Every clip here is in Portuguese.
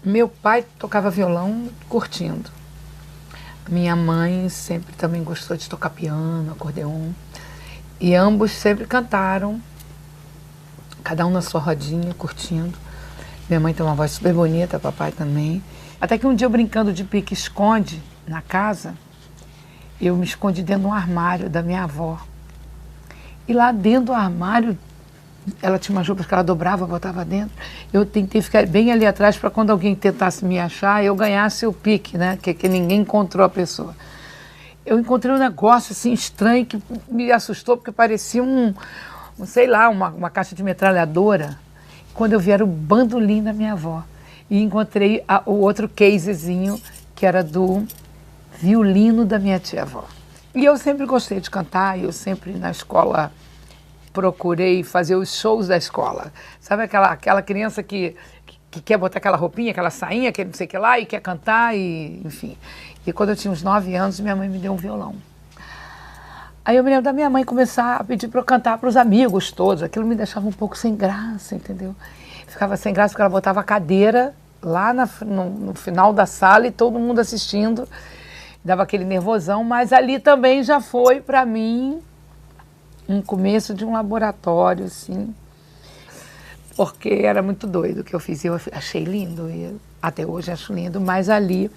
Meu pai tocava violão curtindo. Minha mãe sempre também gostou de tocar piano, acordeon. E ambos sempre cantaram, cada um na sua rodinha, curtindo. Minha mãe tem uma voz super bonita, papai também. Até que um dia, eu brincando de pique-esconde na casa, eu me escondi dentro de um armário da minha avó. E lá dentro do armário, ela tinha umas roupas que ela dobrava, botava dentro. Eu tentei ficar bem ali atrás para quando alguém tentasse me achar, eu ganhasse o pique, né? Que ninguém encontrou a pessoa. Eu encontrei um negócio assim estranho que me assustou, porque parecia sei lá, uma caixa de metralhadora. Quando eu vi, era o bandolim da minha avó. E encontrei o outro casezinho, que era do violino da minha tia-avó. E eu sempre gostei de cantar, eu sempre na escola procurei fazer os shows da escola. Sabe aquela criança que quer botar aquela roupinha, aquela sainha, que não sei o que lá, e quer cantar, e enfim. E quando eu tinha uns 9 anos, minha mãe me deu um violão. Aí eu me lembro da minha mãe começar a pedir para eu cantar para os amigos todos. Aquilo me deixava um pouco sem graça, entendeu? Ficava sem graça porque ela botava a cadeira lá no final da sala e todo mundo assistindo. Dava aquele nervosão, mas ali também já foi para mim um começo de um laboratório, assim, porque era muito doido o que eu fiz. Eu achei lindo, e até hoje acho lindo, mas ali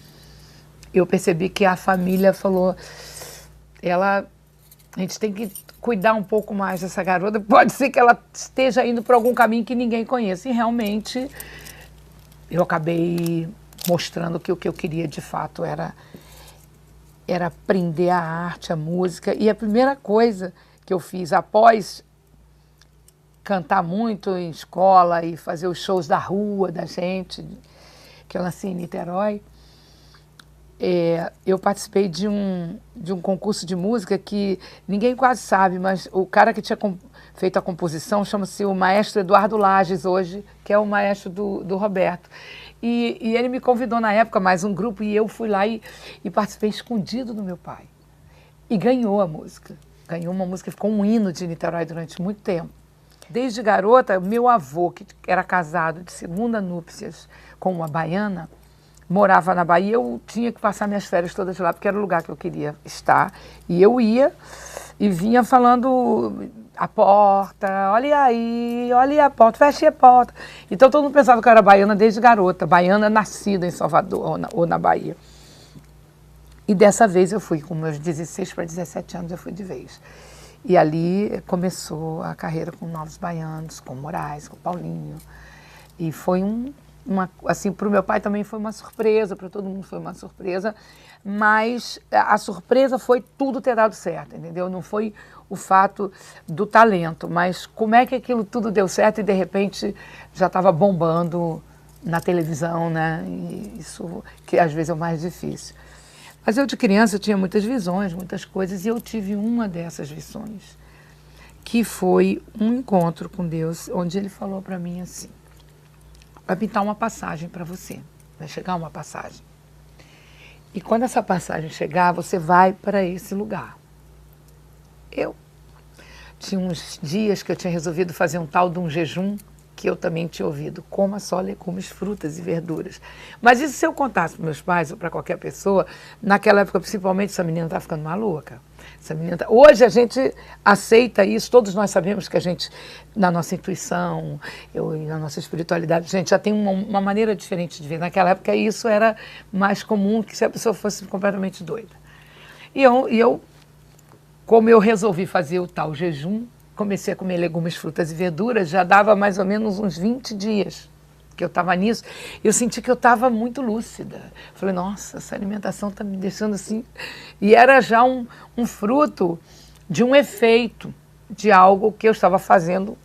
eu percebi que a família falou, a gente tem que cuidar um pouco mais dessa garota, pode ser que ela esteja indo por algum caminho que ninguém conheça. E realmente eu acabei mostrando que o que eu queria de fato era aprender a arte, a música. E a primeira coisa que eu fiz após cantar muito em escola e fazer os shows da rua da gente, que eu nasci em Niterói, eu participei de um concurso de música que ninguém quase sabe, mas o cara que tinha feito a composição chama-se o maestro Eduardo Lages hoje, que é o maestro do Roberto. E ele me convidou na época, mais um grupo, e eu fui lá e participei escondido do meu pai. E ganhou a música. Ganhou uma música, ficou um hino de Niterói durante muito tempo. Desde garota, meu avô, que era casado de segunda núpcias com uma baiana, morava na Bahia. Eu tinha que passar minhas férias todas lá, porque era o lugar que eu queria estar. E eu ia e vinha falando a porta, olha aí a porta, feche a porta. Então todo mundo pensava que eu era baiana desde garota, baiana nascida em Salvador ou na Bahia. E dessa vez eu fui, com meus 16 para 17 anos, eu fui de vez. E ali começou a carreira com Novos Baianos, com Moraes, com Paulinho. E foi assim, para o meu pai também foi uma surpresa, para todo mundo foi uma surpresa, mas a surpresa foi tudo ter dado certo, entendeu? Não foi o fato do talento, mas como é que aquilo tudo deu certo e de repente já estava bombando na televisão, né? E isso que às vezes é o mais difícil. Mas eu de criança eu tinha muitas visões, muitas coisas, e eu tive uma dessas visões, que foi um encontro com Deus, onde ele falou para mim assim: vai pintar uma passagem para você, vai chegar uma passagem. E quando essa passagem chegar, você vai para esse lugar. Eu tinha uns dias que eu tinha resolvido fazer um tal de um jejum, que eu também tinha ouvido, coma só legumes, frutas e verduras. Mas isso, se eu contasse para meus pais ou para qualquer pessoa, naquela época, principalmente, essa menina está ficando maluca. Hoje a gente aceita isso, todos nós sabemos que a gente, na nossa intuição, na nossa espiritualidade, a gente já tem uma maneira diferente de ver. Naquela época isso era mais comum que se a pessoa fosse completamente doida. E eu, como eu resolvi fazer o tal jejum, comecei a comer legumes, frutas e verduras, já dava mais ou menos uns 20 dias. que eu estava nisso, eu senti que eu estava muito lúcida. Falei, nossa, essa alimentação está me deixando assim. E era já um fruto de um efeito, de algo que eu estava fazendo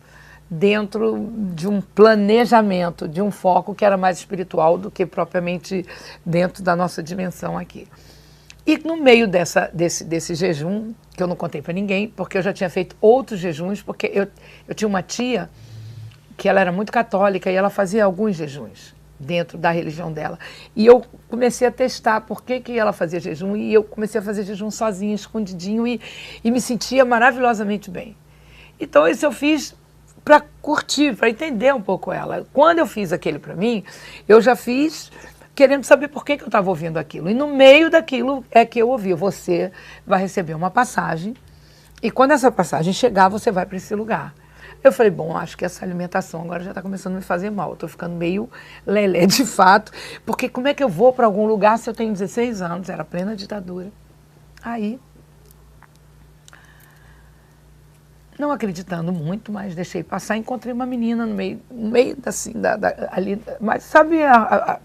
dentro de um planejamento, de um foco que era mais espiritual do que propriamente dentro da nossa dimensão aqui. E no meio desse jejum, que eu não contei para ninguém, porque eu já tinha feito outros jejuns, porque eu tinha uma tia que ela era muito católica e ela fazia alguns jejuns dentro da religião dela. E eu comecei a testar por que ela fazia jejum, e eu comecei a fazer jejum sozinha, escondidinho, e me sentia maravilhosamente bem. Então isso eu fiz para curtir, para entender um pouco ela. Quando eu fiz aquele para mim, eu já fiz querendo saber por que eu estava ouvindo aquilo. E no meio daquilo é que eu ouvi, você vai receber uma passagem, e quando essa passagem chegar, você vai para esse lugar. Eu falei, bom, acho que essa alimentação agora já está começando a me fazer mal. Eu estou ficando meio lelé de fato, porque como é que eu vou para algum lugar se eu tenho 16 anos? Era plena ditadura. Aí, não acreditando muito, mas deixei passar, encontrei uma menina no meio assim, ali. Mas sabe,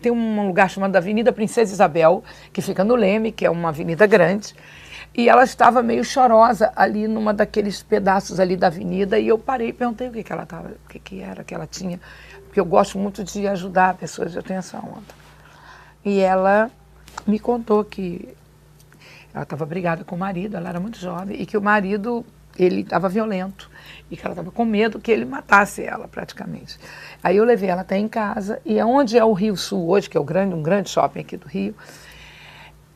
tem um lugar chamado Avenida Princesa Isabel, que fica no Leme, que é uma avenida grande. E ela estava meio chorosa ali numa daqueles pedaços ali da avenida, e eu parei e perguntei o que ela estava, o que era que ela tinha, porque eu gosto muito de ajudar pessoas, eu tenho essa onda. E ela me contou que ela estava brigada com o marido, ela era muito jovem, e que o marido, ele estava violento, e que ela estava com medo que ele matasse ela praticamente. Aí eu levei ela até em casa, e onde é o Rio Sul hoje, que é um grande shopping aqui do Rio,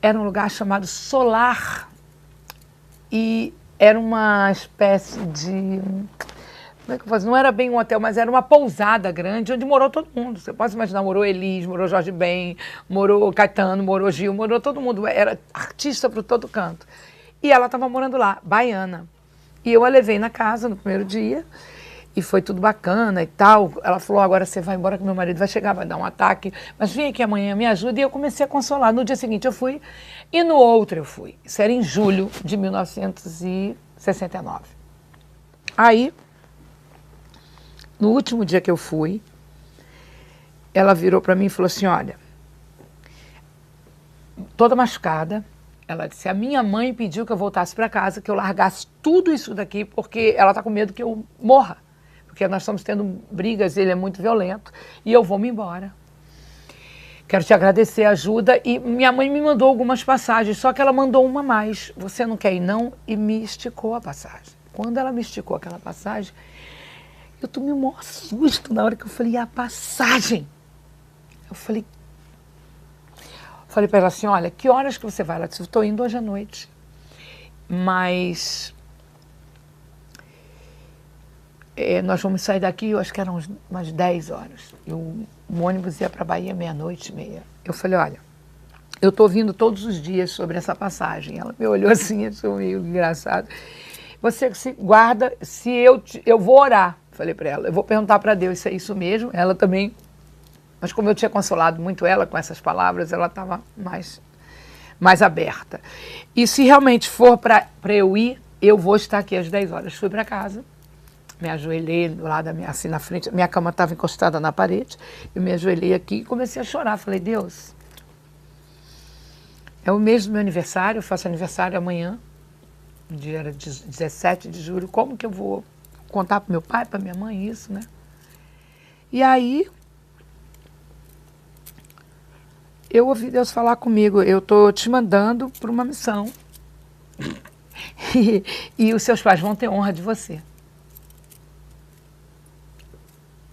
era um lugar chamado Solar. E era uma espécie de... Como é que eu faço? Não era bem um hotel, mas era uma pousada grande, onde morou todo mundo. Você pode imaginar, morou Elis, morou Jorge Ben, morou Caetano, morou Gil, morou todo mundo. Era artista por todo canto. E ela estava morando lá, baiana. E eu a levei na casa no primeiro dia, e foi tudo bacana e tal. Ela falou, agora você vai embora que meu marido vai chegar, vai dar um ataque, mas vem aqui amanhã, me ajuda. E eu comecei a consolar. No dia seguinte eu fui, e no outro eu fui. Isso era em julho de 1969. Aí, no último dia que eu fui, ela virou para mim e falou assim, olha, toda machucada, ela disse, a minha mãe pediu que eu voltasse para casa, que eu largasse tudo isso daqui, porque ela está com medo que eu morra. Porque nós estamos tendo brigas, ele é muito violento, e eu vou me embora. Quero te agradecer a ajuda, e minha mãe me mandou algumas passagens, só que ela mandou uma a mais. Você não quer ir não? E me esticou a passagem. Quando ela me esticou aquela passagem, eu tomei um maior susto na hora que eu falei, a passagem. Eu falei para ela assim, olha, que horas que você vai? Ela disse, eu estou indo hoje à noite, mas... nós vamos sair daqui, eu acho que eram umas 10 horas. O ônibus ia para a Bahia meia-noite e meia. Eu falei, olha, eu estou ouvindo todos os dias sobre essa passagem. Ela me olhou assim, achou meio engraçado. Você se guarda, se eu vou orar, falei para ela. Eu vou perguntar para Deus se é isso mesmo. Ela também, mas como eu tinha consolado muito ela com essas palavras, ela estava mais aberta. E se realmente for para eu ir, eu vou estar aqui às 10 horas. Fui para casa. Me ajoelhei do lado da minha, assim na frente, minha cama estava encostada na parede, eu me ajoelhei aqui e comecei a chorar. Falei, Deus, é o mês do meu aniversário, eu faço aniversário amanhã, no dia era 17 de julho, como que eu vou contar para meu pai, para minha mãe isso, né? E aí, eu ouvi Deus falar comigo, eu estou te mandando para uma missão, e os seus pais vão ter honra de você.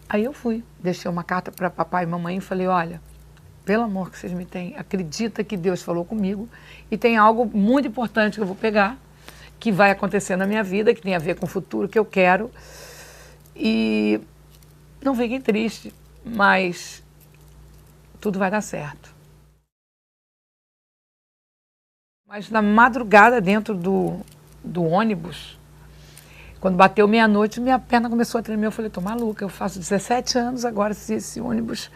Aí eu fui, deixei uma carta para papai e mamãe e falei, olha, pelo amor que vocês me têm, acredita que Deus falou comigo e tem algo muito importante que eu vou pegar, que vai acontecer na minha vida, que tem a ver com o futuro que eu quero. E não fiquem tristes, mas tudo vai dar certo. Mas na madrugada, dentro do ônibus, quando bateu meia-noite, minha perna começou a tremer. Eu falei, tô maluca, eu faço 17 anos agora, se esse ônibus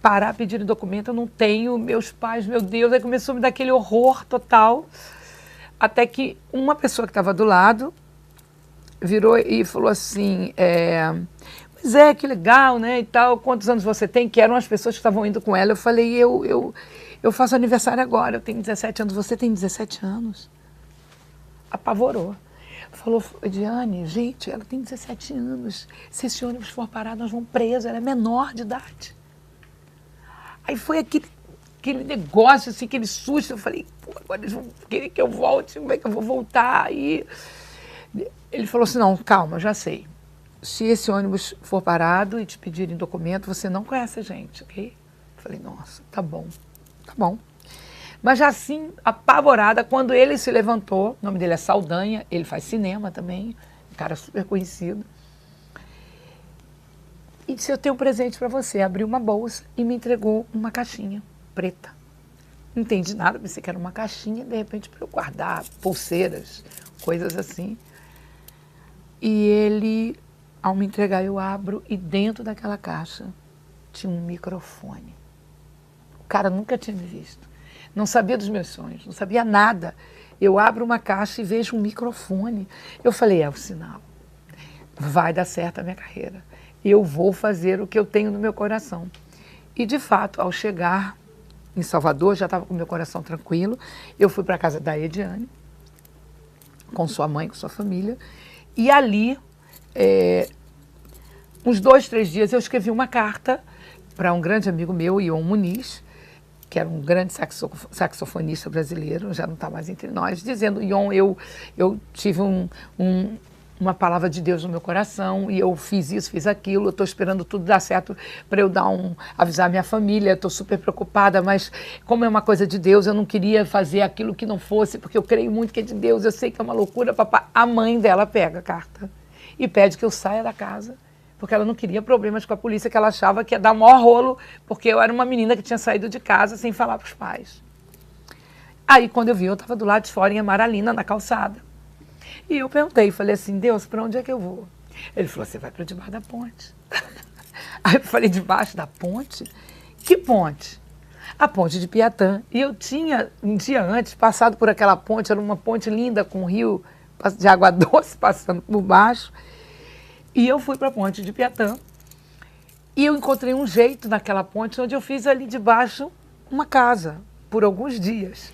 parar, pedir documento, eu não tenho, meus pais, meu Deus. Aí começou a me dar aquele horror total, até que uma pessoa que estava do lado virou e falou assim, Pois é, que legal, né, e tal, quantos anos você tem? Que eram as pessoas que estavam indo com ela. Eu falei, eu faço aniversário agora, eu tenho 17 anos. Você tem 17 anos? Apavorou. Falou, Ediane, gente, ela tem 17 anos. Se esse ônibus for parado, nós vamos presos, ela é menor de idade. Aí foi aquele negócio, assim, aquele susto. Eu falei, pô, agora eles vão querer que eu volte, como é que eu vou voltar? Aí ele falou assim, não, calma, já sei. Se esse ônibus for parado e te pedirem documento, você não conhece a gente, ok? Eu falei, nossa, tá bom. Mas já assim, apavorada, quando ele se levantou, o nome dele é Saldanha, ele faz cinema também, um cara super conhecido. E disse, eu tenho um presente para você. Abriu uma bolsa e me entregou uma caixinha preta. Não entendi nada, pensei que era uma caixinha, de repente, para eu guardar pulseiras, coisas assim. E ele, ao me entregar, eu abro e dentro daquela caixa tinha um microfone. O cara nunca tinha me visto. Não sabia dos meus sonhos, não sabia nada. Eu abro uma caixa e vejo um microfone. Eu falei, é o sinal. Vai dar certo a minha carreira. Eu vou fazer o que eu tenho no meu coração. E, de fato, ao chegar em Salvador, já estava com o meu coração tranquilo. Eu fui para a casa da Ediane, com sua mãe, com sua família. E ali, uns 2, 3 dias, eu escrevi uma carta para um grande amigo meu, Ion Muniz, que era um grande saxofonista brasileiro, já não está mais entre nós, dizendo, Ion, eu tive uma palavra de Deus no meu coração e eu fiz isso, fiz aquilo, eu estou esperando tudo dar certo para eu avisar minha família, estou super preocupada, mas como é uma coisa de Deus, eu não queria fazer aquilo que não fosse, porque eu creio muito que é de Deus, eu sei que é uma loucura, papá. A mãe dela pega a carta e pede que eu saia da casa, porque ela não queria problemas com a polícia, que ela achava que ia dar maior rolo, porque eu era uma menina que tinha saído de casa sem falar para os pais. Aí, quando eu vi, eu estava do lado de fora, em Amaralina, na calçada. E eu perguntei, falei assim, Deus, para onde é que eu vou? Ele falou, você vai para debaixo da ponte. Aí eu falei, debaixo da ponte? Que ponte? A ponte de Piatã. E eu tinha, um dia antes, passado por aquela ponte, era uma ponte linda, com um rio de água doce passando por baixo. E eu fui para a ponte de Piatã e eu encontrei um jeito naquela ponte onde eu fiz ali debaixo uma casa por alguns dias.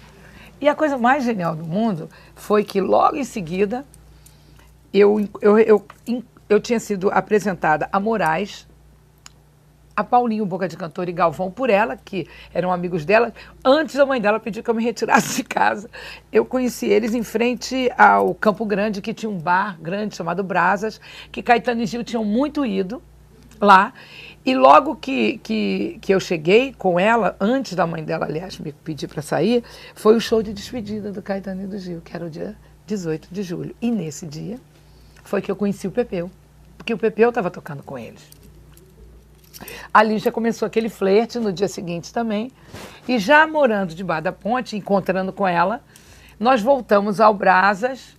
E a coisa mais genial do mundo foi que logo em seguida eu tinha sido apresentada a Moraes, a Paulinho Boca de Cantor e Galvão por ela, que eram amigos dela. Antes a mãe dela pediu que eu me retirasse de casa. Eu conheci eles em frente ao Campo Grande, que tinha um bar grande chamado Brasas, que Caetano e Gil tinham muito ido lá. E logo que eu cheguei com ela, antes da mãe dela, aliás, me pedir para sair, foi o show de despedida do Caetano e do Gil, que era o dia 18 de julho. E nesse dia foi que eu conheci o Pepeu, porque o Pepeu estava tocando com eles. Ali já começou aquele flerte no dia seguinte também. E já morando debaixo da ponte, encontrando com ela, nós voltamos ao Brasas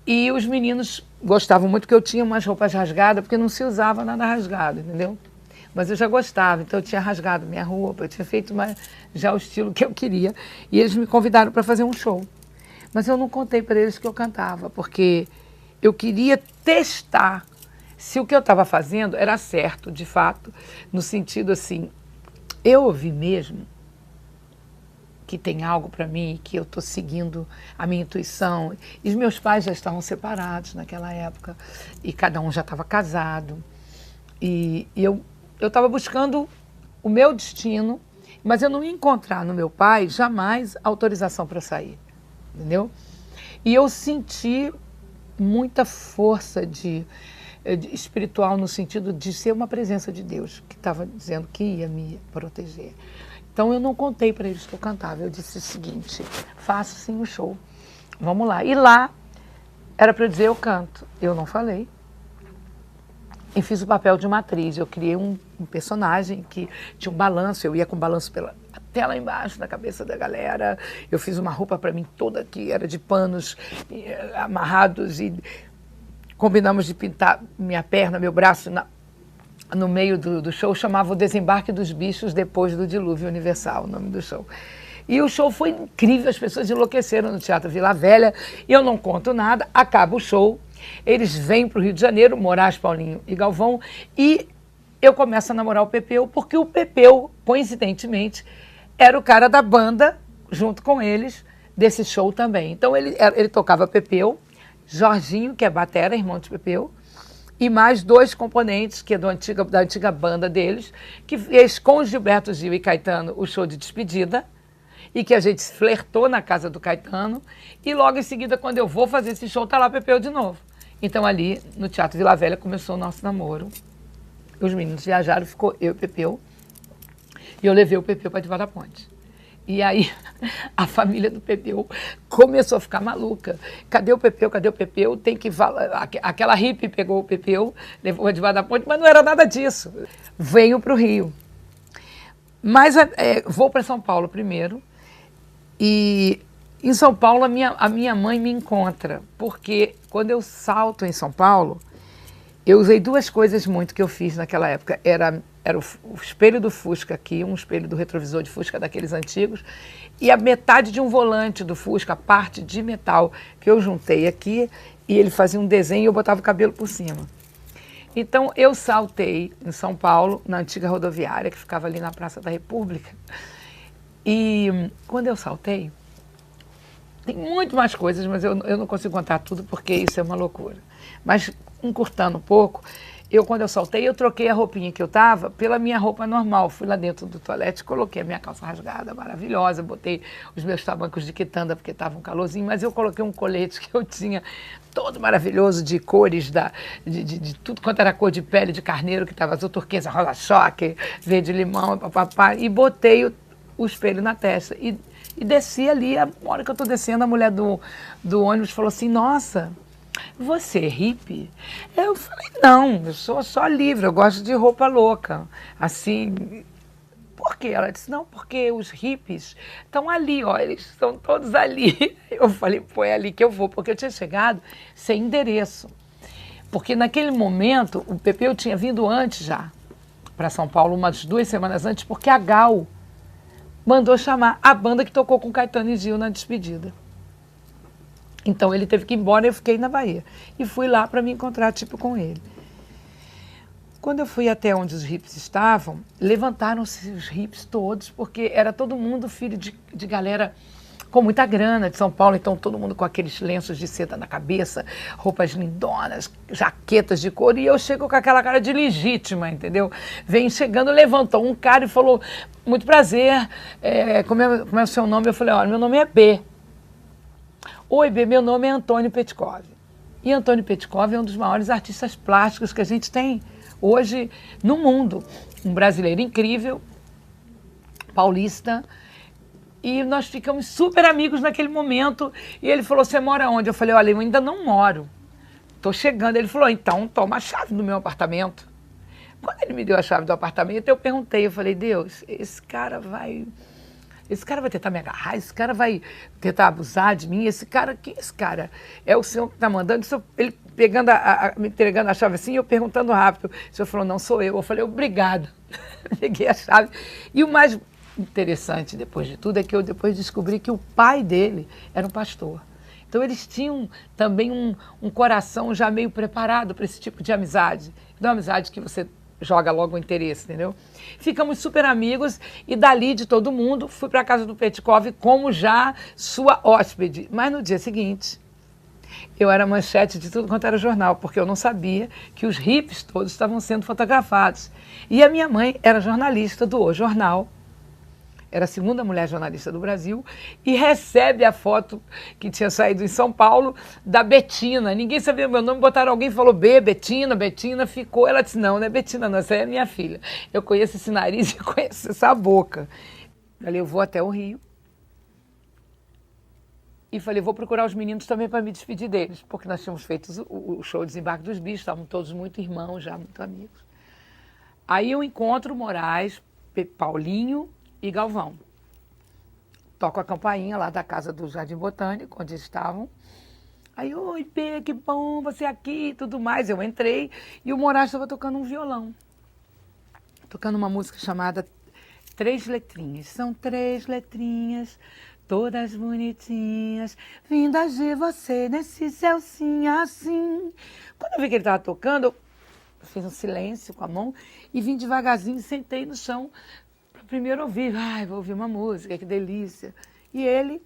e os meninos gostavam muito que eu tinha umas roupas rasgadas, porque não se usava nada rasgado, entendeu? Mas eu já gostava, então eu tinha rasgado minha roupa, eu tinha feito já o estilo que eu queria. E eles me convidaram para fazer um show. Mas eu não contei para eles que eu cantava, porque eu queria testar se o que eu estava fazendo era certo, de fato, no sentido assim, eu ouvi mesmo que tem algo para mim, que eu estou seguindo a minha intuição. E os meus pais já estavam separados naquela época, e cada um já estava casado. E eu estava buscando o meu destino, mas eu não ia encontrar no meu pai jamais autorização para sair, entendeu? E eu senti muita força espiritual no sentido de ser uma presença de Deus, que estava dizendo que ia me proteger. Então eu não contei para eles que eu cantava, eu disse o seguinte, faço sim o show, vamos lá. E lá era para eu dizer eu canto, eu não falei. E fiz o papel de uma atriz, eu criei um personagem que tinha um balanço, eu ia com balanço até lá embaixo na cabeça da galera, eu fiz uma roupa para mim toda que era de panos amarrados e combinamos de pintar minha perna, meu braço no meio do show, chamava O Desembarque dos Bichos Depois do Dilúvio Universal, o nome do show. E o show foi incrível, as pessoas enlouqueceram no Teatro Vila Velha, eu não conto nada, acaba o show, Eles vêm para o Rio de Janeiro, Moraes, Paulinho e Galvão, e eu começo a namorar o Pepeu, porque o Pepeu, coincidentemente, era o cara da banda, junto com eles, desse show também. Então ele tocava Pepeu, Jorginho, que é batera, irmão de Pepeu, e mais 2 componentes, que é da antiga banda deles, que fez com o Gilberto Gil e Caetano o show de despedida, e que a gente flertou na casa do Caetano, e logo em seguida, quando eu vou fazer esse show, tá lá Pepeu de novo. Então ali, no Teatro Vila Velha, começou o nosso namoro. Os meninos viajaram, ficou eu e Pepeu, e eu levei o Pepeu para debaixo da ponte. E aí a família do Pepeu começou a ficar maluca. Cadê o Pepeu? Cadê o Pepeu? Tem que falar. Aquela hippie pegou o Pepeu, levou debaixo da ponte, mas não era nada disso. Venho para o Rio. Mas vou para São Paulo primeiro. E em São Paulo a minha mãe me encontra, porque quando eu salto em São Paulo, eu usei 2 coisas muito que eu fiz naquela época. Era o espelho do Fusca aqui, um espelho do retrovisor de Fusca daqueles antigos, e a metade de um volante do Fusca, a parte de metal que eu juntei aqui, e ele fazia um desenho e eu botava o cabelo por cima. Então eu saltei em São Paulo, na antiga rodoviária, que ficava ali na Praça da República, e quando eu saltei, tem muito mais coisas, mas eu não consigo contar tudo porque isso é uma loucura. Mas encurtando um pouco, quando eu saltei, eu troquei a roupinha que eu tava pela minha roupa normal. Fui lá dentro do toalete, coloquei a minha calça rasgada, maravilhosa, botei os meus tamancos de quitanda porque tava um calorzinho, mas eu coloquei um colete que eu tinha todo maravilhoso de cores, de tudo quanto era cor de pele de carneiro, que tava azul turquesa, rosa-choque, verde-limão, papapá, e botei o espelho na testa. E desci ali, a hora que eu tô descendo, a mulher do ônibus falou assim, nossa, você é hippie? Eu falei, não, eu sou só livre, eu gosto de roupa louca. Assim, por quê? Ela disse, não, porque os hippies estão ali, ó, eles estão todos ali. Eu falei, pô, é ali que eu vou, porque eu tinha chegado sem endereço. Porque naquele momento, o Pepeu tinha vindo antes já, para São Paulo, umas 2 semanas antes, porque a Gal mandou chamar a banda que tocou com Caetano e Gil na despedida. Então ele teve que ir embora e eu fiquei na Bahia. E fui lá para me encontrar com ele. Quando eu fui até onde os hippies estavam, levantaram-se os hippies todos, porque era todo mundo filho de galera com muita grana de São Paulo, então todo mundo com aqueles lenços de seda na cabeça, roupas lindonas, jaquetas de couro, e eu chego com aquela cara de legítima, entendeu? Vem chegando, levantou um cara e falou, muito prazer, como é o seu nome? Eu falei, olha, meu nome é B. Oi, B, meu nome é Antônio Petkov. E Antônio Petkov é um dos maiores artistas plásticos que a gente tem hoje no mundo. Um brasileiro incrível, paulista, e nós ficamos super amigos naquele momento. E ele falou, você mora onde? Eu falei, olha, eu ainda não moro, estou chegando. Ele falou, então toma a chave do meu apartamento. Quando ele me deu a chave do apartamento, eu perguntei, eu falei, Deus, esse cara vai tentar me agarrar, esse cara vai tentar abusar de mim, quem é esse cara? É o senhor que está mandando? Ele pegando me entregando a chave assim, eu perguntando rápido. O senhor falou, não sou eu. Eu falei, obrigado. Peguei a chave. E o mais interessante, depois de tudo, é que eu depois descobri que o pai dele era um pastor. Então eles tinham também um coração já meio preparado para esse tipo de amizade. Não é uma amizade que você joga logo o interesse, entendeu? Ficamos super amigos e dali de todo mundo fui para a casa do Petkov como já sua hóspede. Mas no dia seguinte, eu era manchete de tudo quanto era jornal, porque eu não sabia que os hippies todos estavam sendo fotografados. E a minha mãe era jornalista do O Jornal, era a segunda mulher jornalista do Brasil, e recebe a foto que tinha saído em São Paulo da Betina. Ninguém sabia o meu nome, botaram alguém e falou Betina, ficou. Ela disse, não é Betina não, essa é a minha filha. Eu conheço esse nariz e conheço essa boca. Falei, eu vou até o Rio. E falei, vou procurar os meninos também para me despedir deles, porque nós tínhamos feito o show Desembarque dos Bichos, estavam todos muito irmãos já, muito amigos. Aí eu encontro Moraes, Paulinho e Galvão. Toco a campainha lá da casa do Jardim Botânico, onde eles estavam. Aí, oi, Pê, que bom você aqui e tudo mais. Eu entrei e o Moraes estava tocando um violão. Tocando uma música chamada 3 Letrinhas. São 3 letrinhas, todas bonitinhas, vindas de você nesse céu sim, assim. Quando eu vi que ele estava tocando, eu fiz um silêncio com a mão e vim devagarzinho e sentei no chão para primeiro ouvir. Ai, vou ouvir uma música, que delícia. E ele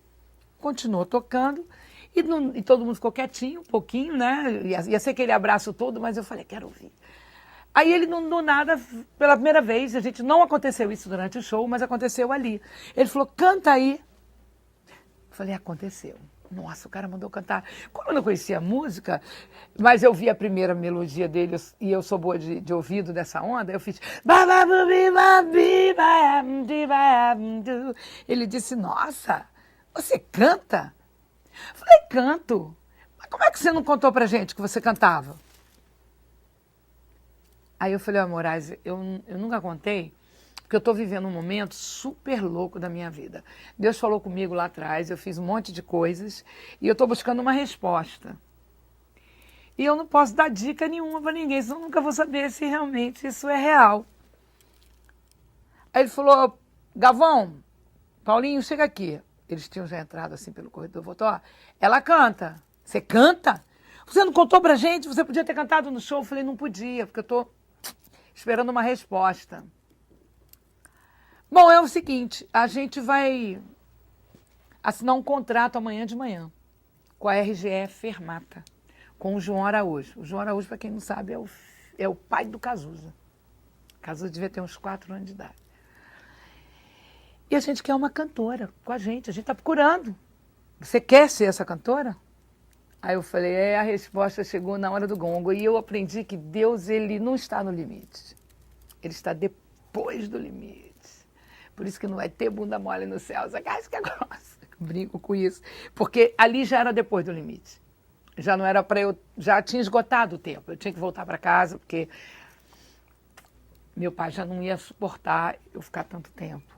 continuou tocando e todo mundo ficou quietinho um pouquinho, né? Ia ser aquele abraço todo, mas eu falei, quero ouvir. Aí ele, do nada, pela primeira vez, não aconteceu isso durante o show, mas aconteceu ali. Ele falou, canta aí. Eu falei, aconteceu. Nossa, o cara mandou cantar. Como eu não conhecia a música, mas eu vi a primeira melodia dele e eu sou boa de ouvido dessa onda, eu fiz... Ele disse, nossa, você canta? Eu falei, canto. Mas como é que você não contou pra gente que você cantava? Aí eu falei, Moraes, eu nunca contei, porque eu estou vivendo um momento super louco da minha vida. Deus falou comigo lá atrás, eu fiz um monte de coisas e eu estou buscando uma resposta. E eu não posso dar dica nenhuma para ninguém, senão eu nunca vou saber se realmente isso é real. Aí ele falou, Gavão, Paulinho, chega aqui. Eles tinham já entrado assim pelo corredor, voltou, ó, ela canta. Você canta? Você não contou pra gente? Você podia ter cantado no show? Eu falei, não podia, porque eu estou esperando uma resposta. Bom, é o seguinte, a gente vai assinar um contrato amanhã de manhã com a RGE Fermata, com o João Araújo. O João Araújo, para quem não sabe, é o pai do Cazuza. O Cazuza devia ter uns 4 anos de idade. E a gente quer uma cantora com a gente está procurando. Você quer ser essa cantora? Aí eu falei, a resposta chegou na hora do gongo. E eu aprendi que Deus, ele não está no limite. Ele está depois do limite. Por isso que não vai ter bunda mole no céu. Essa casca grossa. Brinco com isso. Porque ali já era depois do limite. Já não era para eu... Já tinha esgotado o tempo. Eu tinha que voltar para casa, porque meu pai já não ia suportar eu ficar tanto tempo.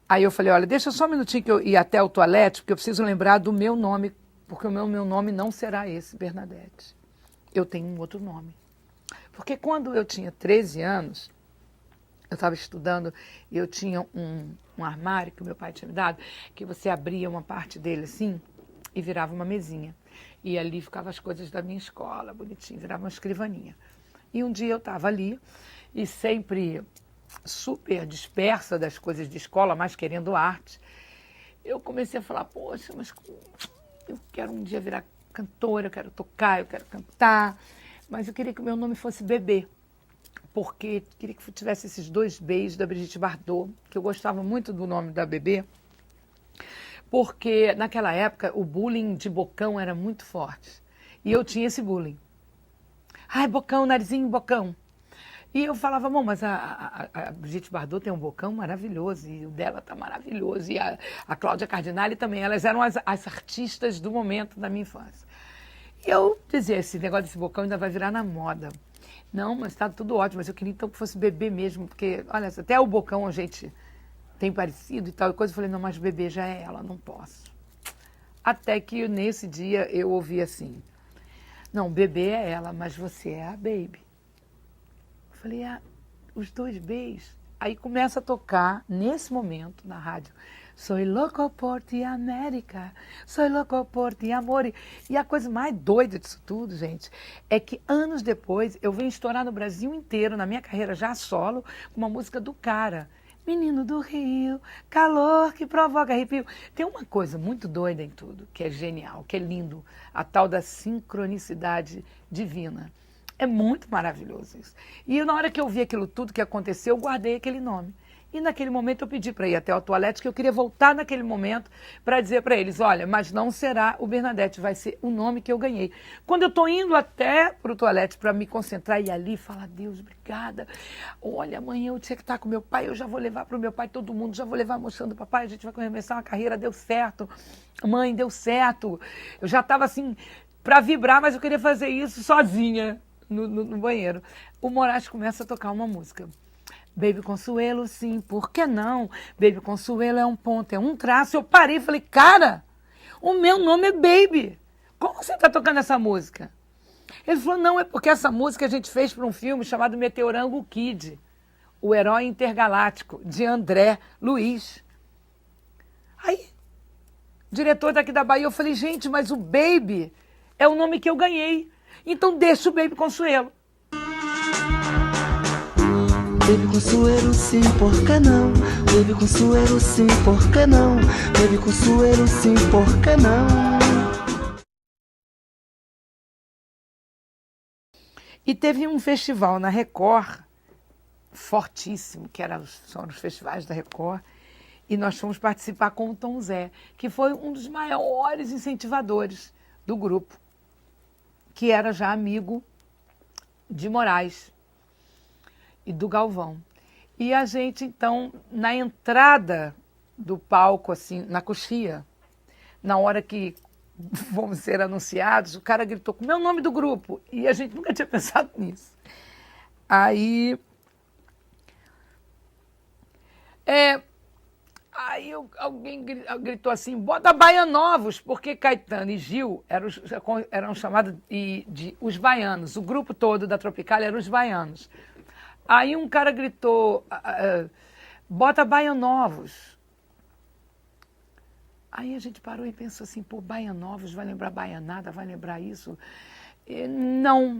Aí eu falei, olha, deixa só um minutinho que eu ir até o toalete, porque eu preciso lembrar do meu nome, porque o meu nome não será esse, Bernadette. Eu tenho um outro nome. Porque quando eu tinha 13 anos, eu estava estudando e eu tinha um armário que o meu pai tinha me dado, que você abria uma parte dele assim e virava uma mesinha. E ali ficavam as coisas da minha escola, bonitinho, virava uma escrivaninha. E um dia eu estava ali e sempre super dispersa das coisas de escola, mas querendo arte, eu comecei a falar, poxa, mas eu quero um dia virar cantora, eu quero tocar, eu quero cantar, mas eu queria que o meu nome fosse Bebê, porque queria que tivesse esses 2 Bs da Brigitte Bardot, que eu gostava muito do nome da Bebê, porque naquela época o bullying de bocão era muito forte, e eu tinha esse bullying. Ai, bocão, narizinho, bocão. E eu falava, bom, mas a Brigitte Bardot tem um bocão maravilhoso, e o dela tá maravilhoso, e a Cláudia Cardinale também, elas eram as artistas do momento da minha infância. E eu dizia, esse negócio desse bocão ainda vai virar na moda. Não, mas tá tudo ótimo, mas eu queria então que fosse Bebê mesmo, porque, olha, até o bocão a gente tem parecido e tal, e coisa, eu falei, não, mas Bebê já é ela, não posso. Até que nesse dia eu ouvi assim, não, Bebê é ela, mas você é a Baby. Eu falei, os 2 Bs. Aí começa a tocar, nesse momento, na rádio, Soy loco por ti, América, soy loco por ti, amor. E a coisa mais doida disso tudo, gente, é que anos depois eu venho estourar no Brasil inteiro, na minha carreira já solo, com uma música do cara. Menino do Rio, calor que provoca arrepio. Tem uma coisa muito doida em tudo, que é genial, que é lindo, a tal da sincronicidade divina. É muito maravilhoso isso. E na hora que eu vi aquilo tudo que aconteceu, eu guardei aquele nome. E naquele momento eu pedi para ir até o toalete, que eu queria voltar naquele momento para dizer para eles, olha, mas não será o Bernadette, vai ser o nome que eu ganhei. Quando eu estou indo até para o toalete para me concentrar e ali falar, Deus, obrigada. Olha, amanhã eu tinha que estar com meu pai, eu já vou levar para o meu pai todo mundo, já vou levar mostrando para o papai, a gente vai começar uma carreira, deu certo. Mãe, deu certo. Eu já estava assim, para vibrar, mas eu queria fazer isso sozinha. No banheiro. O Moraes começa a tocar uma música. Baby Consuelo, sim, por que não? Baby Consuelo é um ponto, é um traço. Eu parei e falei, cara, o meu nome é Baby. Como você está tocando essa música? Ele falou, não, é porque essa música a gente fez para um filme chamado Meteorango Kid, o herói intergaláctico, de André Luiz. Aí diretor daqui da Bahia. Eu falei, gente, mas o Baby é o nome que eu ganhei. Então deixa o Baby Consuelo. Baby Consuelo, sim, por que não? Baby Consuelo, sim, por que não? Baby Consuelo, sim, por que não? E teve um festival na Record, fortíssimo, que são os festivais da Record, e nós fomos participar com o Tom Zé, que foi um dos maiores incentivadores do grupo, que era já amigo de Moraes e do Galvão. E a gente, então, na entrada do palco, assim, na coxia, na hora que vamos ser anunciados, o cara gritou com o meu nome do grupo, e a gente nunca tinha pensado nisso. Aí alguém gritou assim, bota Baianovos, porque Caetano e Gil eram chamados de os baianos. O grupo todo da Tropicália eram os baianos. Aí um cara gritou, bota Baianovos. Aí a gente parou e pensou assim, pô, Baianovos, vai lembrar baianada, vai lembrar isso? Não,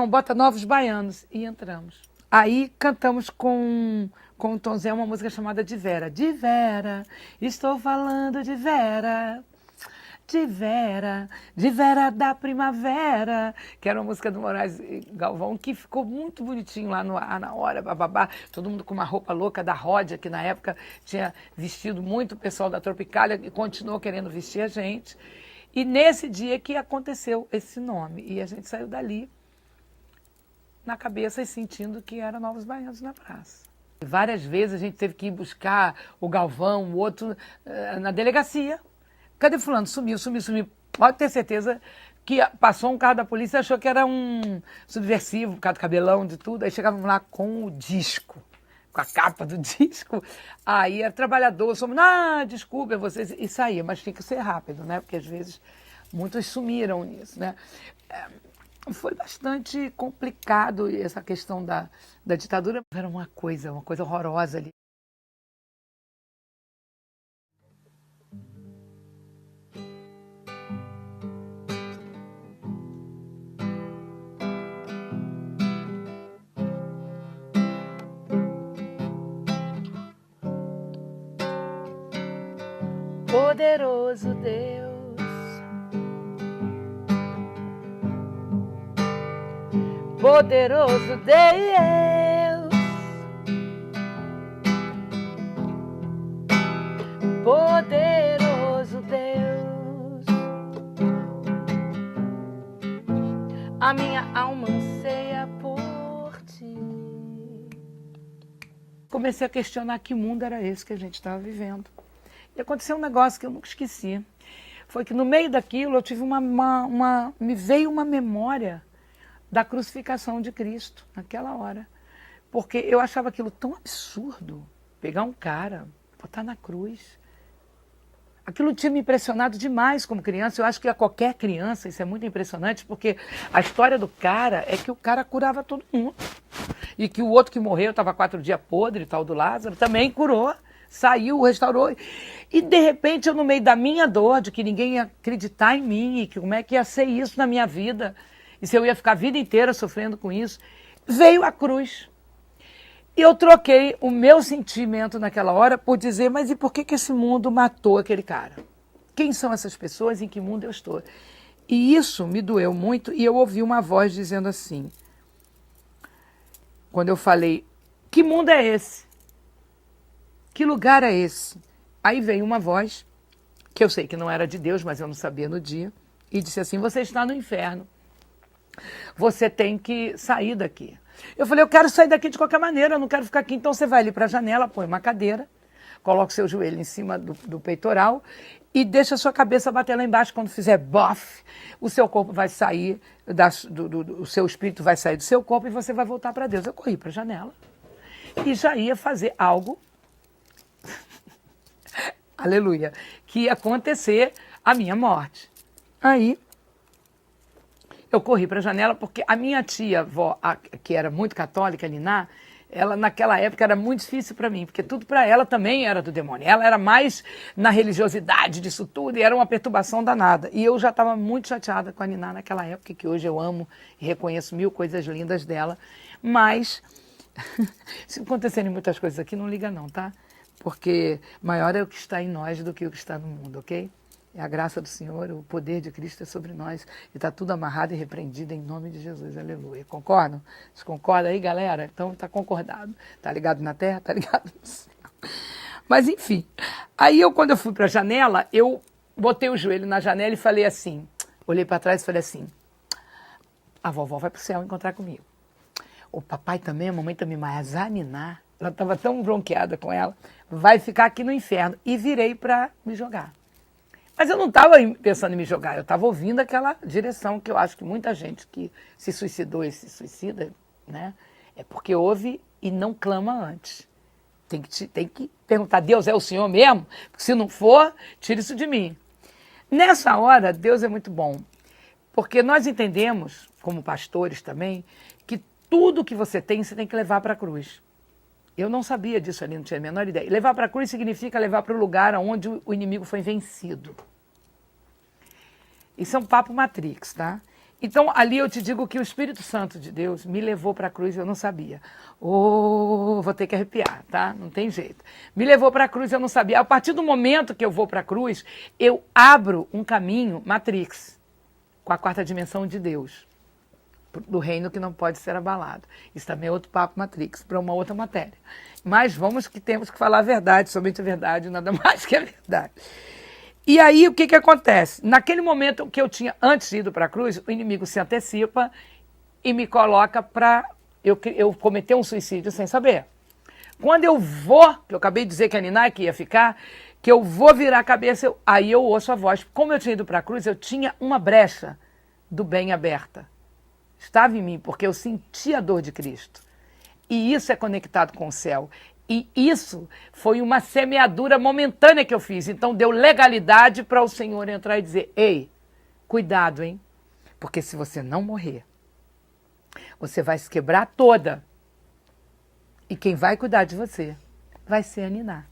bota Novos Baianos. E entramos. Aí cantamos com o Tom Zé uma música chamada De Vera. De Vera, estou falando de Vera, de Vera da Primavera, que era uma música do Moraes e Galvão, que ficou muito bonitinho lá no ar na hora, bababá, todo mundo com uma roupa louca da Ródia, que na época tinha vestido muito o pessoal da Tropicália e continuou querendo vestir a gente. E nesse dia que aconteceu esse nome, e a gente saiu dali na cabeça e sentindo que era Novos Baianos na praça. Várias vezes a gente teve que ir buscar o Galvão, o outro, na delegacia. Cadê fulano? Sumiu. Pode ter certeza que passou um carro da polícia e achou que era um subversivo, por causa do cabelão, de tudo. Aí chegávamos lá com o disco, com a capa do disco. Aí era trabalhador, desculpa, é vocês. E saía, mas tinha que ser rápido, né? Porque às vezes muitos sumiram nisso, né? Foi bastante complicado essa questão da ditadura. Era uma coisa horrorosa ali. Poderoso Deus, poderoso Deus, poderoso Deus, a minha alma anseia por ti. Comecei a questionar que mundo era esse que a gente estava vivendo. E aconteceu um negócio que eu nunca esqueci. Foi que no meio daquilo eu tive me veio uma memória da crucificação de Cristo, naquela hora. Porque eu achava aquilo tão absurdo, pegar um cara, botar na cruz. Aquilo tinha me impressionado demais como criança. Eu acho que a qualquer criança isso é muito impressionante, porque a história do cara é que o cara curava todo mundo. E que o outro que morreu, estava 4 dias podre, tal do Lázaro, também curou. Saiu, restaurou, e de repente eu no meio da minha dor, de que ninguém ia acreditar em mim, e que como é que ia ser isso na minha vida, e se eu ia ficar a vida inteira sofrendo com isso, veio a cruz. E eu troquei o meu sentimento naquela hora por dizer, mas e por que esse mundo matou aquele cara? Quem são essas pessoas, em que mundo eu estou? E isso me doeu muito, e eu ouvi uma voz dizendo assim, quando eu falei, que mundo é esse? Que lugar é esse? Aí veio uma voz, que eu sei que não era de Deus, mas eu não sabia no dia, e disse assim, você está no inferno. Você tem que sair daqui. Eu falei, eu quero sair daqui de qualquer maneira, eu não quero ficar aqui. Então você vai ali para a janela, põe uma cadeira, coloca o seu joelho em cima do peitoral e deixa a sua cabeça bater lá embaixo. Quando fizer bof, o seu corpo vai sair, o seu espírito vai sair do seu corpo e você vai voltar para Deus. Eu corri para a janela e já ia fazer algo aleluia, que ia acontecer a minha morte. Aí, eu corri para a janela porque a minha tia-avó, que era muito católica, Niná, ela naquela época era muito difícil para mim, porque tudo para ela também era do demônio. Ela era mais na religiosidade disso tudo e era uma perturbação danada. E eu já estava muito chateada com a Niná naquela época, que hoje eu amo e reconheço mil coisas lindas dela. Mas, se acontecerem muitas coisas aqui, não liga não, tá? Porque maior é o que está em nós do que o que está no mundo, ok? É a graça do Senhor, o poder de Cristo é sobre nós. E está tudo amarrado e repreendido em nome de Jesus. Aleluia. Concordam? Vocês concordam aí, galera? Então está concordado. Está ligado na terra? Está ligado no céu. Mas enfim. Aí quando eu fui para a janela, eu botei o joelho na janela e falei assim. Olhei para trás e falei assim. A vovó vai para o céu encontrar comigo. O papai também, a mamãe também, mas a Niná, ela estava tão bronqueada com ela, vai ficar aqui no inferno. E virei para me jogar. Mas eu não estava pensando em me jogar, eu estava ouvindo aquela direção que eu acho que muita gente que se suicidou e se suicida, né, é porque ouve e não clama antes. Tem que perguntar, Deus é o Senhor mesmo? Porque se não for, tira isso de mim. Nessa hora, Deus é muito bom, porque nós entendemos, como pastores também, que tudo que você tem que levar para a cruz. Eu não sabia disso ali, não tinha a menor ideia. Levar para a cruz significa levar para o lugar onde o inimigo foi vencido. Isso é um papo Matrix, tá? Então, ali eu te digo que o Espírito Santo de Deus me levou para a cruz e eu não sabia. Vou ter que arrepiar, tá? Não tem jeito. Me levou para a cruz e eu não sabia. A partir do momento que eu vou para a cruz, eu abro um caminho Matrix, com a quarta dimensão de Deus. Do reino que não pode ser abalado. Isso também é outro papo Matrix, para uma outra matéria. Mas temos que falar a verdade, somente a verdade, nada mais que a verdade. E aí, o que acontece? Naquele momento que eu tinha, antes de ir para a cruz, o inimigo se antecipa e me coloca para eu cometer um suicídio sem saber. Quando eu vou, que eu acabei de dizer que a Niná que ia ficar, que eu vou virar a cabeça, aí eu ouço a voz. Como eu tinha ido para a cruz, eu tinha uma brecha do bem aberta. Estava em mim, porque eu senti a dor de Cristo. E isso é conectado com o céu. E isso foi uma semeadura momentânea que eu fiz. Então deu legalidade para o Senhor entrar e dizer, ei, cuidado, hein? Porque se você não morrer, você vai se quebrar toda. E quem vai cuidar de você vai ser a Niná.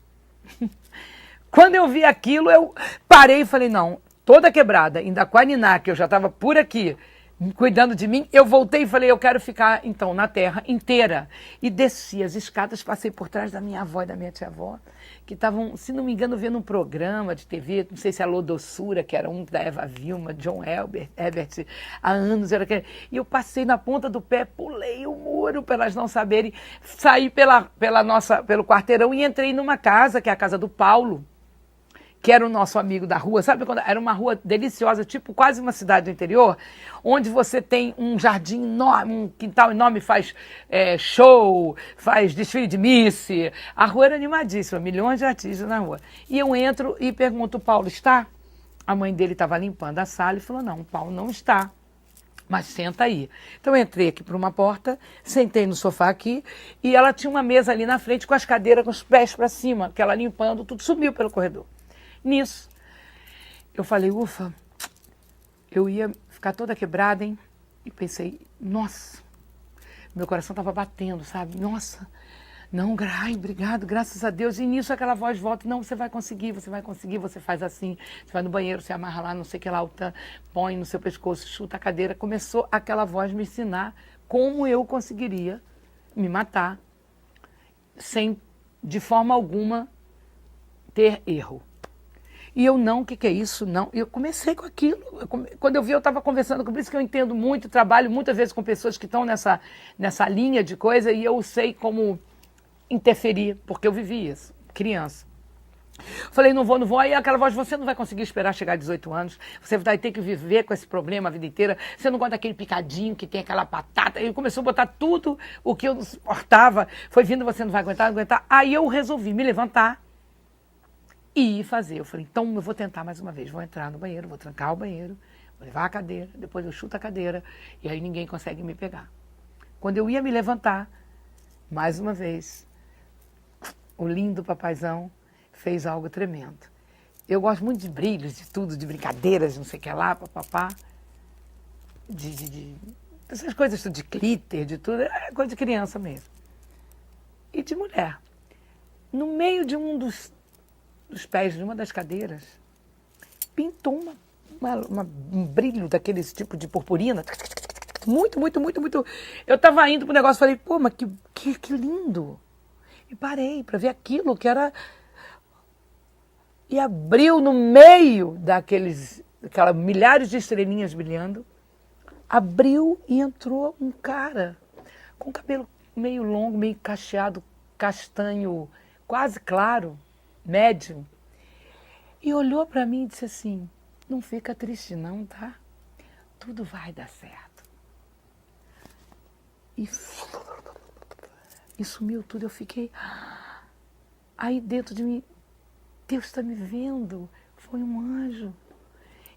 Quando eu vi aquilo, eu parei e falei, não, toda quebrada, ainda com a Niná, que eu já estava por aqui, cuidando de mim, eu voltei e falei, eu quero ficar, então, na terra inteira. E desci as escadas, passei por trás da minha avó e da minha tia-avó, que estavam, se não me engano, vendo um programa de TV, não sei se é Alô Doçura, que era um da Eva Vilma, John Herbert, há anos. E eu passei na ponta do pé, pulei o muro para elas não saberem, saí pelo quarteirão e entrei numa casa, que é a casa do Paulo, que era o nosso amigo da rua, sabe? Era uma rua deliciosa, tipo quase uma cidade do interior, onde você tem um jardim enorme, um quintal enorme, faz show, faz desfile de Miss. A rua era animadíssima, milhões de artistas na rua. E eu entro e pergunto, o Paulo está? A mãe dele estava limpando a sala e falou, não, o Paulo não está. Mas senta aí. Então eu entrei aqui por uma porta, sentei no sofá aqui, e ela tinha uma mesa ali na frente com as cadeiras com os pés para cima, que ela limpando, tudo sumiu pelo corredor. Nisso, eu falei, ufa, eu ia ficar toda quebrada, hein? E pensei, nossa, meu coração estava batendo, sabe? Nossa, não, ai, obrigado, graças a Deus. E nisso aquela voz volta, não, você vai conseguir, você faz assim, você vai no banheiro, você amarra lá, não sei o que lá, põe no seu pescoço, chuta a cadeira. Começou aquela voz me ensinar como eu conseguiria me matar sem, de forma alguma, ter erro. E eu não, o que é isso? Não. E eu comecei com aquilo. Quando eu vi, eu estava conversando com isso, que eu entendo muito, trabalho muitas vezes com pessoas que estão nessa linha de coisa e eu sei como interferir, porque eu vivi isso, criança. Falei, não vou. Aí aquela voz, você não vai conseguir esperar chegar a 18 anos, você vai ter que viver com esse problema a vida inteira, você não gosta daquele picadinho que tem aquela batata. Ele começou a botar tudo o que eu não suportava, foi vindo, você não vai aguentar. Aí eu resolvi me levantar e ir fazer. Eu falei, então eu vou tentar mais uma vez, vou entrar no banheiro, vou trancar o banheiro, vou levar a cadeira, depois eu chuto a cadeira e aí ninguém consegue me pegar. Quando eu ia me levantar, mais uma vez, o lindo papaizão fez algo tremendo. Eu gosto muito de brilhos, de tudo, de brincadeiras, não sei o que lá, papapá, essas coisas de glitter, de tudo, é coisa de criança mesmo. e de mulher. No meio de um dos pés de uma das cadeiras, pintou um brilho daqueles tipo de purpurina. Muito, muito, muito, muito. Eu estava indo pro negócio e falei, pô, mas que lindo. E parei para ver aquilo que era... E abriu no meio aquelas milhares de estrelinhas brilhando. Abriu e entrou um cara com cabelo meio longo, meio cacheado, castanho, quase claro, médio. E olhou para mim e disse assim, não fica triste não, tá? Tudo vai dar certo. E sumiu tudo, eu fiquei... Aí dentro de mim, Deus está me vendo, foi um anjo.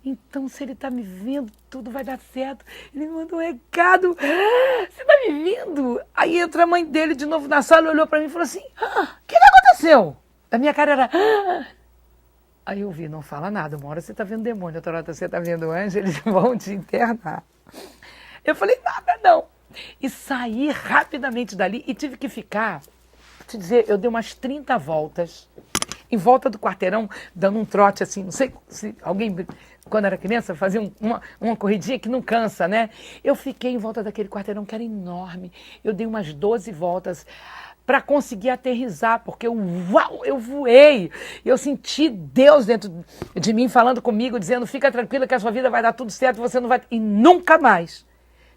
Então, se ele está me vendo, tudo vai dar certo. Ele me mandou um recado. Você está me vendo? Aí entra a mãe dele de novo na sala, olhou para mim e falou assim, o que aconteceu? A minha cara era... Aí eu vi, não fala nada, uma hora você está vendo demônio, outra hora você está vendo anjo, eles vão te internar. Eu falei, nada não. E saí rapidamente dali e tive que ficar, te dizer, eu dei umas 30 voltas em volta do quarteirão, dando um trote assim, não sei se alguém, quando era criança, fazia uma corridinha que não cansa, né? Eu fiquei em volta daquele quarteirão que era enorme, eu dei umas 12 voltas para conseguir aterrissar, porque eu voei, eu senti Deus dentro de mim falando comigo, dizendo, fica tranquila que a sua vida vai dar tudo certo, você não vai... E nunca mais,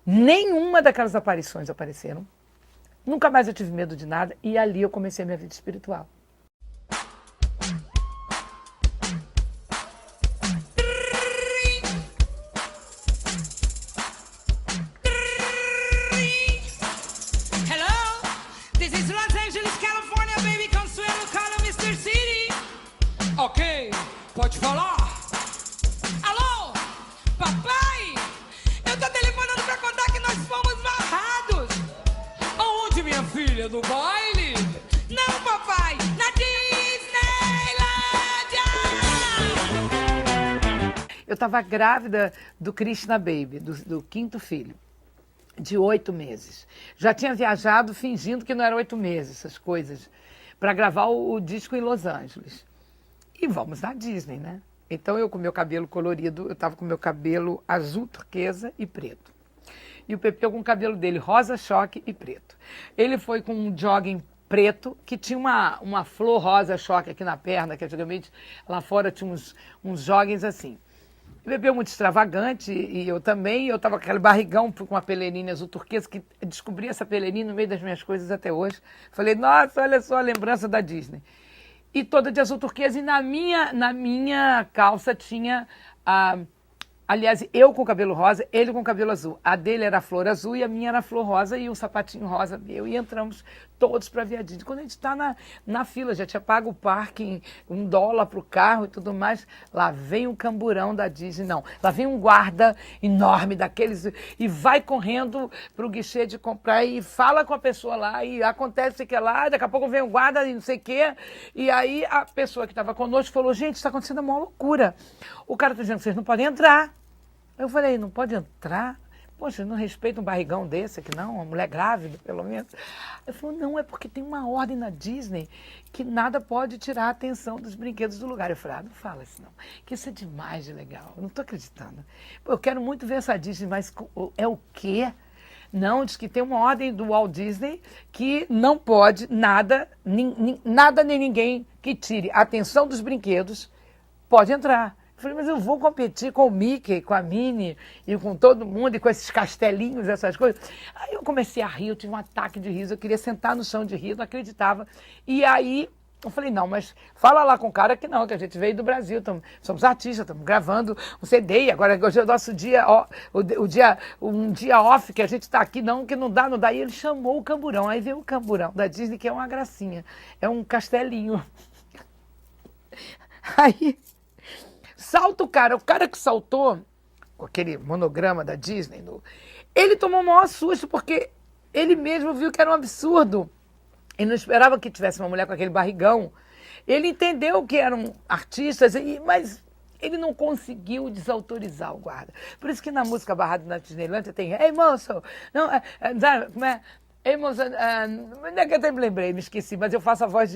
nenhuma daquelas aparições apareceram, nunca mais eu tive medo de nada, e ali eu comecei a minha vida espiritual. Ok, pode falar. Alô, papai? Eu tô telefonando pra contar que nós fomos barrados. Aonde, minha filha? No baile? Não, papai, na Disneylândia. Eu estava grávida do Krishna Baby, do quinto filho, de 8 meses. Já tinha viajado fingindo que não era 8 meses, essas coisas, para gravar o disco em Los Angeles. E vamos na Disney, né? Então eu com meu cabelo colorido, eu estava com meu cabelo azul turquesa e preto. E o Pepeu com o cabelo dele rosa choque e preto. Ele foi com um jogging preto, que tinha uma flor rosa choque aqui na perna, que antigamente lá fora tinha uns joggings assim. O Pepeu muito extravagante, e eu também, eu estava com aquele barrigão com uma pelerina azul turquesa, que descobri essa pelerina no meio das minhas coisas até hoje. Falei, nossa, olha só a lembrança da Disney. E toda de azul turquesa, e na minha calça tinha, aliás, eu com cabelo rosa, ele com cabelo azul. A dele era a flor azul e a minha era a flor rosa e um sapatinho rosa meu. E entramos todos para ver a Disney. Quando a gente está na fila, já tinha pago o parking, $1 para o carro e tudo mais, lá vem um camburão da Disney, não. Lá vem um guarda enorme daqueles e vai correndo para o guichê de comprar e fala com a pessoa lá e acontece que lá, daqui a pouco vem um guarda e não sei o quê. E aí a pessoa que estava conosco falou, gente, está acontecendo uma loucura. O cara está dizendo que vocês não podem entrar. Eu falei, não pode entrar? Poxa, não respeita um barrigão desse aqui não, uma mulher grávida, pelo menos. Ele falou, não, é porque tem uma ordem na Disney que nada pode tirar a atenção dos brinquedos do lugar. Eu falei, não fala isso não, que isso é demais de legal, eu não estou acreditando. Pô, eu quero muito ver essa Disney, mas é o quê? Não, diz que tem uma ordem do Walt Disney que não pode nada nem ninguém que tire a atenção dos brinquedos pode entrar. Eu falei, mas eu vou competir com o Mickey, com a Minnie e com todo mundo, e com esses castelinhos, essas coisas. Aí eu comecei a rir, eu tive um ataque de riso, eu queria sentar no chão de rir, não acreditava. E aí eu falei, não, mas fala lá com o cara que não, que a gente veio do Brasil, somos artistas, estamos gravando um CD, e agora hoje é o nosso dia, um dia off, que a gente está aqui, não, que não dá. E ele chamou o camburão, aí veio o camburão da Disney, que é uma gracinha, é um castelinho. Aí... salta o cara que saltou, com aquele monograma da Disney, ele tomou o maior susto, porque ele mesmo viu que era um absurdo. Ele não esperava que tivesse uma mulher com aquele barrigão. Ele entendeu que eram artistas, mas ele não conseguiu desautorizar o guarda. Por isso que na música Barrado na Disneylândia tem, ei moço, não, como é? Não é que eu até me lembrei, me esqueci, mas eu faço a voz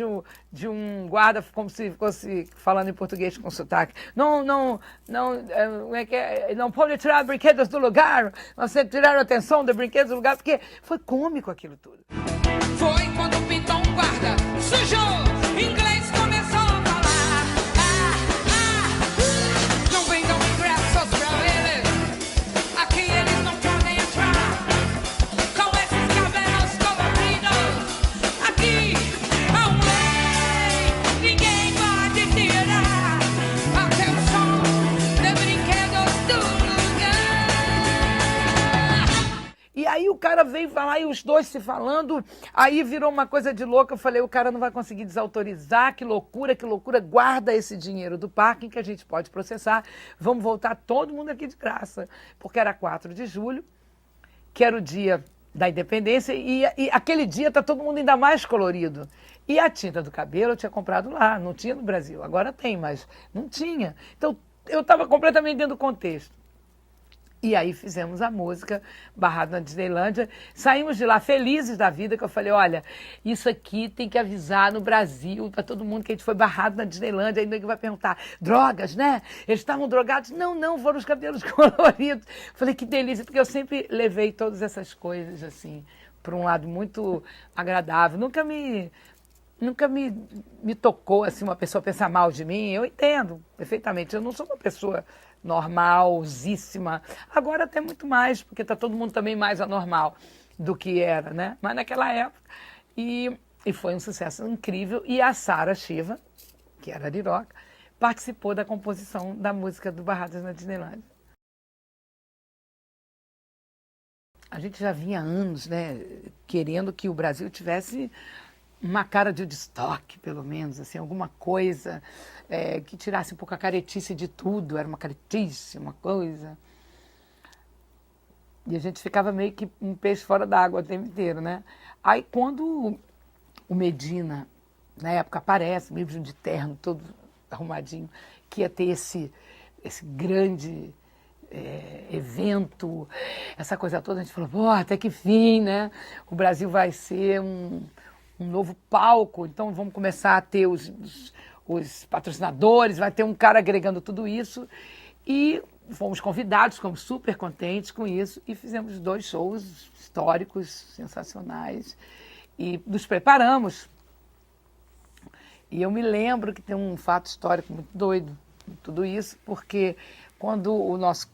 de um guarda como se fosse falando em português com sotaque. Não, como é que é? Não pode tirar brinquedos do lugar, você tirar a atenção dos brinquedos do lugar, porque foi cômico aquilo tudo. Foi quando pintou um guarda, sujou, inglês começou a falar. Não vendam ingressos pra eles, aqui eles não podem entrar. Com esses cabelos coloridos, aqui há um lei, ninguém pode tirar atenção de brinquedos do lugar. E aí o cara veio falar, e os dois se falando, aí virou uma coisa de louco. Eu falei, o cara não vai conseguir desautorizar, que loucura, guarda esse dinheiro do parking que a gente pode processar, vamos voltar todo mundo aqui de graça. Porque era 4 de julho, que era o dia da independência, e aquele dia tá todo mundo ainda mais colorido. E a tinta do cabelo eu tinha comprado lá, não tinha no Brasil, agora tem, mas não tinha. Então eu estava completamente dentro do contexto. E aí fizemos a música Barrado na Disneylândia, saímos de lá felizes da vida, que eu falei, olha, isso aqui tem que avisar no Brasil para todo mundo que a gente foi barrado na Disneylândia, ainda que vai perguntar, drogas, né? Eles estavam drogados? Não, foram os cabelos coloridos. Falei, que delícia, porque eu sempre levei todas essas coisas, assim, para um lado muito agradável. Nunca me tocou, assim, uma pessoa pensar mal de mim. Eu entendo perfeitamente, eu não sou uma pessoa normalzíssima. Agora até muito mais, porque está todo mundo também mais anormal do que era, né? Mas naquela época. E foi um sucesso incrível. E a Sara Shiva, que era Ariroca, participou da composição da música do Barrados na Disneylândia. A gente já vinha há anos, né, querendo que o Brasil tivesse uma cara de Woodstock, pelo menos, assim, alguma coisa que tirasse um pouco a caretice de tudo, era uma caretice, uma coisa. E a gente ficava meio que um peixe fora d'água o tempo inteiro, né? Aí quando o Medina, na época, aparece, mesmo de terno, todo arrumadinho, que ia ter esse grande evento, essa coisa toda, a gente falou, pô, até que fim, né? O Brasil vai ser um novo palco, então vamos começar a ter os patrocinadores, vai ter um cara agregando tudo isso. E fomos convidados, ficamos super contentes com isso e fizemos 2 shows históricos, sensacionais. E nos preparamos. E eu me lembro que tem um fato histórico muito doido em tudo isso, porque quando o nosso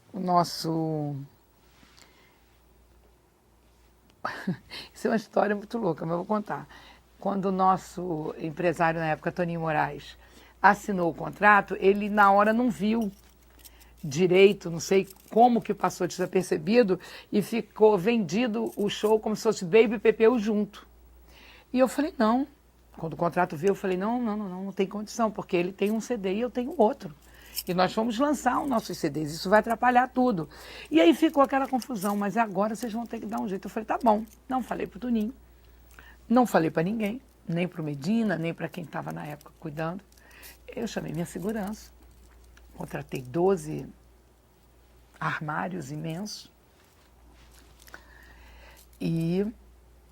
Isso é uma história muito louca, mas eu vou contar. Quando o nosso empresário na época, Toninho Moraes, assinou o contrato, ele na hora não viu direito, não sei como que passou desapercebido, e ficou vendido o show como se fosse Baby e Pepeu junto. E eu falei, não. Quando o contrato veio, eu falei, não tem condição, porque ele tem um CD e eu tenho outro. E nós fomos lançar os nossos CDs, isso vai atrapalhar tudo. E aí ficou aquela confusão, mas agora vocês vão ter que dar um jeito. Eu falei, tá bom. Não falei pro Toninho, não falei para ninguém, nem pro Medina, nem para quem estava na época cuidando. Eu chamei minha segurança, contratei 12 armários imensos e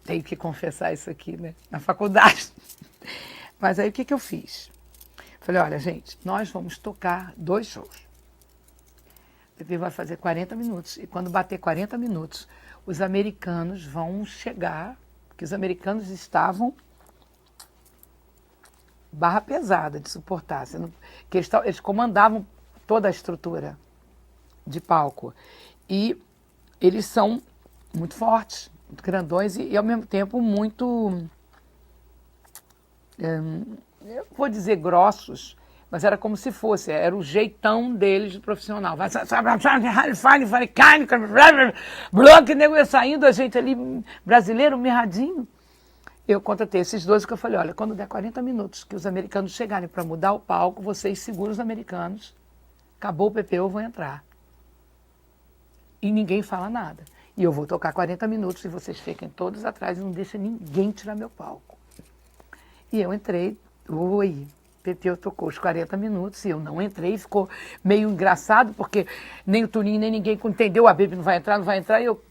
tenho que confessar isso aqui, né, na faculdade. Mas aí o que eu fiz? Falei, olha, gente, nós vamos tocar 2 shows. O Pepe vai fazer 40 minutos. E quando bater 40 minutos, os americanos vão chegar, porque os americanos estavam barra pesada de suportar. Que eles comandavam toda a estrutura de palco. E eles são muito fortes, muito grandões e ao mesmo tempo muito... eu vou dizer grossos, mas era como se fosse, era o jeitão deles de profissional. Bloco, nego ia saindo, a gente ali, brasileiro, mirradinho. Eu contratei esses 12 que eu falei, olha, quando der 40 minutos que os americanos chegarem para mudar o palco, vocês seguram os americanos, acabou o PPO, eu vou entrar. E ninguém fala nada. E eu vou tocar 40 minutos e vocês fiquem todos atrás e não deixem ninguém tirar meu palco. E eu entrei, Pepeu tocou os 40 minutos e eu não entrei, ficou meio engraçado, porque nem o Toninho, nem ninguém entendeu, a Baby não vai entrar, e eu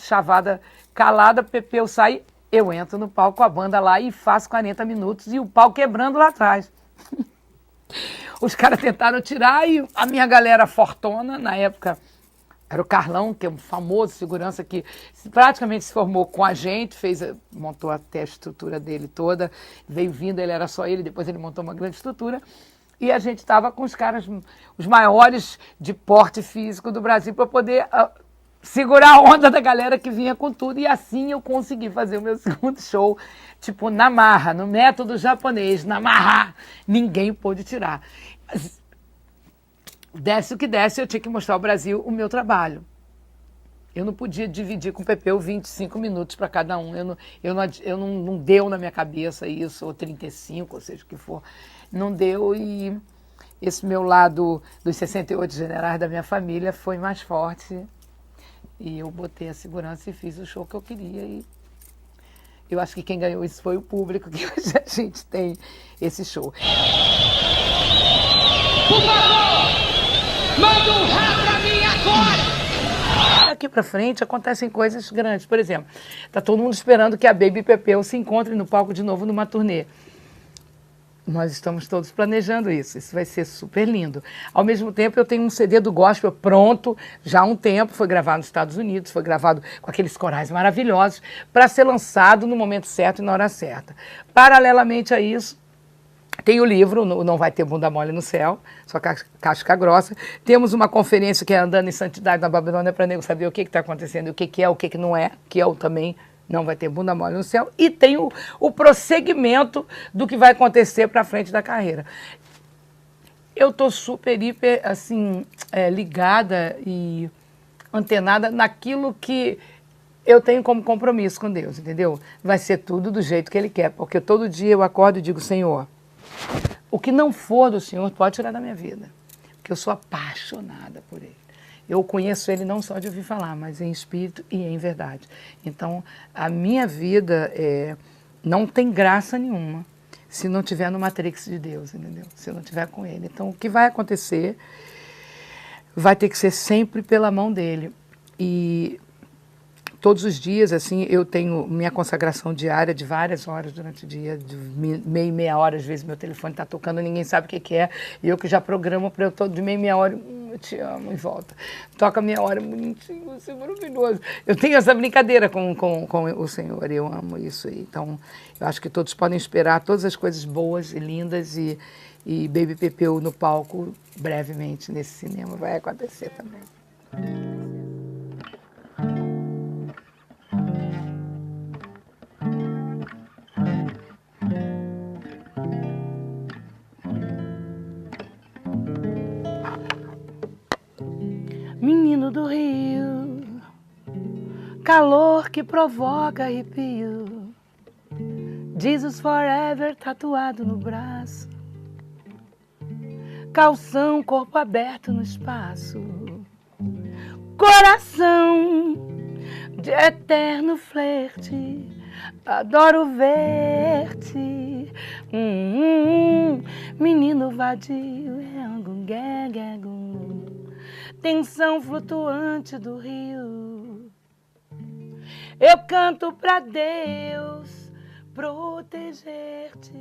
chavada calada, Pepeu sai, eu entro no palco com a banda lá e faço 40 minutos e o pau quebrando lá atrás. Os caras tentaram tirar e a minha galera fortona, na época, era o Carlão, que é um famoso segurança que praticamente se formou com a gente, montou até a estrutura dele toda, veio vindo, ele era só ele, depois ele montou uma grande estrutura. E a gente estava com os caras, os maiores de porte físico do Brasil, para poder segurar a onda da galera que vinha com tudo. E assim eu consegui fazer o meu segundo show, tipo, na marra, no método japonês, na marra. Ninguém pôde tirar. Mas, desce o que desce, eu tinha que mostrar ao Brasil o meu trabalho. Eu não podia dividir com o Pepeu 25 minutos para cada um. Não deu na minha cabeça isso, ou 35, ou seja o que for. Não deu e esse meu lado dos 68 generais da minha família foi mais forte. E eu botei a segurança e fiz o show que eu queria. E eu acho que quem ganhou isso foi o público, que hoje a gente tem esse show. Por favor, manda um rap pra mim agora! Daqui pra frente acontecem coisas grandes. Por exemplo, tá todo mundo esperando que a Baby e Pepeu se encontrem no palco de novo numa turnê. Nós estamos todos planejando isso. Isso vai ser super lindo. Ao mesmo tempo, eu tenho um CD do gospel pronto, já há um tempo. Foi gravado nos Estados Unidos, foi gravado com aqueles corais maravilhosos, para ser lançado no momento certo e na hora certa. Paralelamente a isso, tem o livro, Não Vai Ter Bunda Mole no Céu, só casca grossa. Temos uma conferência que é Andando em Santidade na Babilônia, para nego saber o que está acontecendo, o que é, o que não é, que é o também Não Vai Ter Bunda Mole no Céu. E tem o prosseguimento do que vai acontecer para frente da carreira. Eu estou super, hiper, assim, ligada e antenada naquilo que eu tenho como compromisso com Deus, entendeu? Vai ser tudo do jeito que Ele quer, porque todo dia eu acordo e digo, Senhor, o que não for do Senhor pode tirar da minha vida, porque eu sou apaixonada por Ele. Eu conheço Ele não só de ouvir falar, mas em espírito e em verdade. Então, a minha vida não tem graça nenhuma se não tiver no Matrix de Deus, entendeu? Se não tiver com Ele. Então, o que vai acontecer vai ter que ser sempre pela mão dEle. E todos os dias, assim, eu tenho minha consagração diária de várias horas durante o dia, de meia hora, às vezes meu telefone está tocando, ninguém sabe o que é, e eu que já programo para eu todo de meia hora, eu te amo, e volta. Toca meia hora, bonitinho, você é maravilhoso. Eu tenho essa brincadeira com o Senhor, eu amo isso aí. Então, eu acho que todos podem esperar todas as coisas boas e lindas, e Baby Pepeu no palco, brevemente, nesse cinema, vai acontecer também. Menino do Rio, calor que provoca arrepio, Jesus Forever tatuado no braço, calção, corpo aberto no espaço, coração de eterno flerte, adoro ver-te, menino vadio, tensão flutuante do rio. Eu canto pra Deus proteger-te.